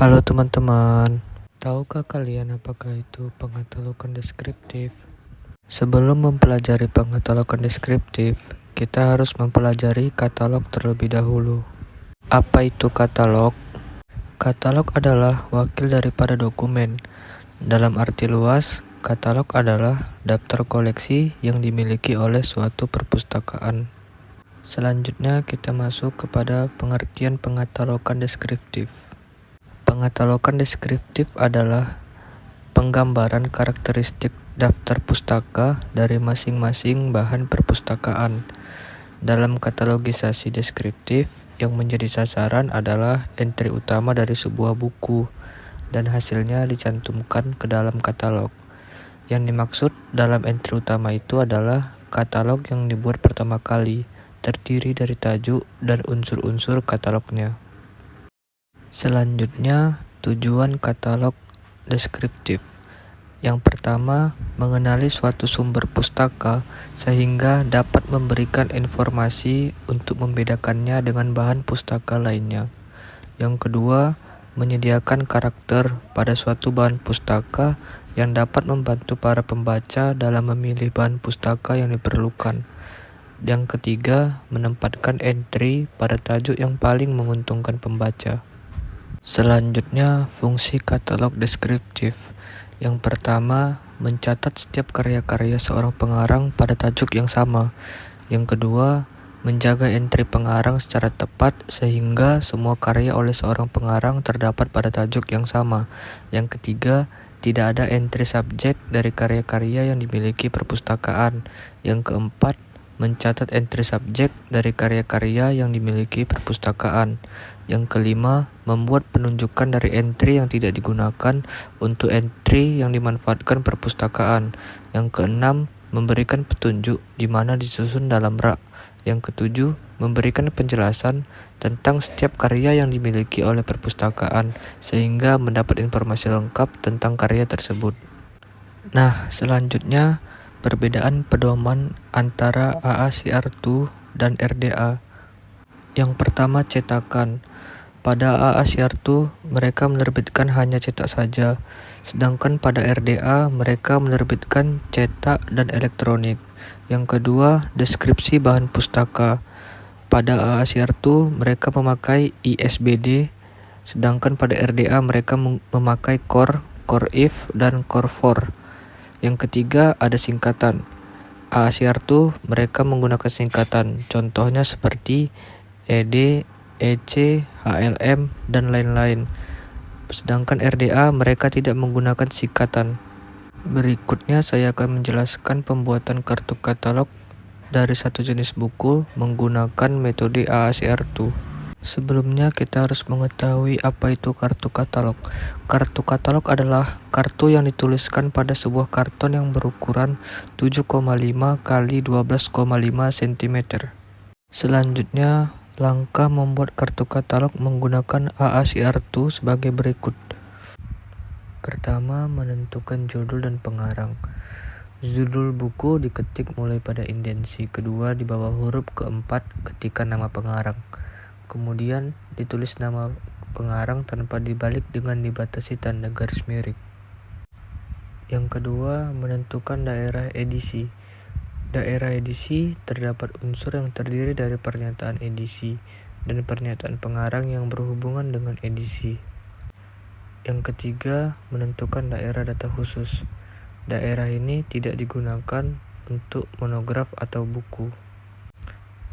Halo teman-teman, tahukah kalian apakah itu pengatalogan deskriptif? Sebelum mempelajari pengatalogan deskriptif, kita harus mempelajari katalog terlebih dahulu. Apa itu katalog? Katalog adalah wakil daripada dokumen. Dalam arti luas, katalog adalah daftar koleksi yang dimiliki oleh suatu perpustakaan. Selanjutnya kita masuk kepada pengertian pengatalogan deskriptif. Pengatalogan deskriptif adalah penggambaran karakteristik daftar pustaka dari masing-masing bahan perpustakaan. Dalam katalogisasi deskriptif, yang menjadi sasaran adalah entry utama dari sebuah buku, dan hasilnya dicantumkan ke dalam katalog. Yang dimaksud dalam entry utama itu adalah katalog yang dibuat pertama kali, terdiri dari tajuk dan unsur-unsur katalognya. Selanjutnya, tujuan katalog deskriptif. Yang pertama, mengenali suatu sumber pustaka sehingga dapat memberikan informasi untuk membedakannya dengan bahan pustaka lainnya. Yang kedua, menyediakan karakter pada suatu bahan pustaka yang dapat membantu para pembaca dalam memilih bahan pustaka yang diperlukan. Yang ketiga, menempatkan entry pada tajuk yang paling menguntungkan pembaca. Selanjutnya, fungsi katalog deskriptif. Yang pertama, mencatat setiap karya-karya seorang pengarang pada tajuk yang sama. Yang kedua, menjaga entry pengarang secara tepat sehingga semua karya oleh seorang pengarang terdapat pada tajuk yang sama. Yang ketiga, tidak ada entry subjek dari karya-karya yang dimiliki perpustakaan. Yang keempat, mencatat entry subjek dari karya-karya yang dimiliki perpustakaan. Yang kelima, membuat penunjukan dari entry yang tidak digunakan untuk entry yang dimanfaatkan perpustakaan. Yang keenam, memberikan petunjuk di mana disusun dalam rak. Yang ketujuh, memberikan penjelasan tentang setiap karya yang dimiliki oleh perpustakaan sehingga mendapat informasi lengkap tentang karya tersebut. Nah, selanjutnya perbedaan pedoman antara AACR2 dan RDA. Yang pertama, cetakan. Pada AACR2, mereka menerbitkan hanya cetak saja, sedangkan pada RDA mereka menerbitkan cetak dan elektronik. Yang kedua, deskripsi bahan pustaka. Pada AACR2, mereka memakai ISBD, sedangkan pada RDA mereka memakai core if, dan core for. Yang ketiga, ada singkatan. AACR2 mereka menggunakan singkatan, contohnya seperti ED, EC, HLM, dan lain-lain. Sedangkan RDA mereka tidak menggunakan singkatan. Berikutnya saya akan menjelaskan pembuatan kartu katalog dari satu jenis buku menggunakan metode AACR2. Sebelumnya kita harus mengetahui apa itu kartu katalog. Kartu katalog adalah kartu yang dituliskan pada sebuah karton yang berukuran 7,5 x 12,5 cm. Selanjutnya, langkah membuat kartu katalog menggunakan AACR2 sebagai berikut. Pertama, menentukan judul dan pengarang. Judul buku diketik mulai pada indensi. Kedua, di bawah huruf keempat ketikkan nama pengarang. Kemudian, ditulis nama pengarang tanpa dibalik dengan dibatasi tanda garis miring. Yang kedua, menentukan daerah edisi. Daerah edisi terdapat unsur yang terdiri dari pernyataan edisi dan pernyataan pengarang yang berhubungan dengan edisi. Yang ketiga, menentukan daerah data khusus. Daerah ini tidak digunakan untuk monograf atau buku.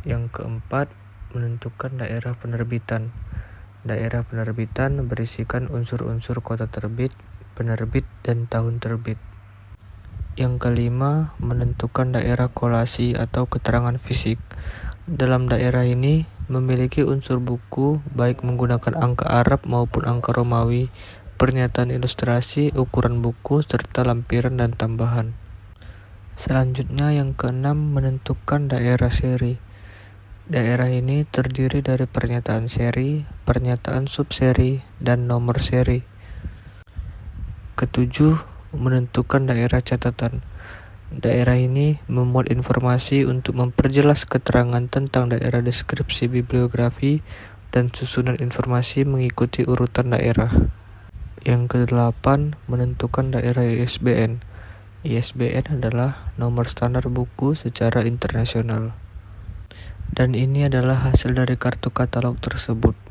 Yang keempat, menentukan daerah penerbitan. Daerah penerbitan berisikan unsur-unsur kota terbit, penerbit, dan tahun terbit. Yang kelima, menentukan daerah kolasi atau keterangan fisik. Dalam daerah ini memiliki unsur buku baik menggunakan angka Arab maupun angka Romawi, pernyataan ilustrasi, ukuran buku, serta lampiran dan tambahan. Selanjutnya yang keenam, menentukan daerah seri. Daerah ini terdiri dari pernyataan seri, pernyataan subseri, dan nomor seri. Ketujuh, menentukan daerah catatan. Daerah ini memuat informasi untuk memperjelas keterangan tentang daerah deskripsi bibliografi dan susunan informasi mengikuti urutan daerah. Yang kedelapan, menentukan daerah ISBN. ISBN adalah nomor standar buku secara internasional. Dan ini adalah hasil dari kartu katalog tersebut.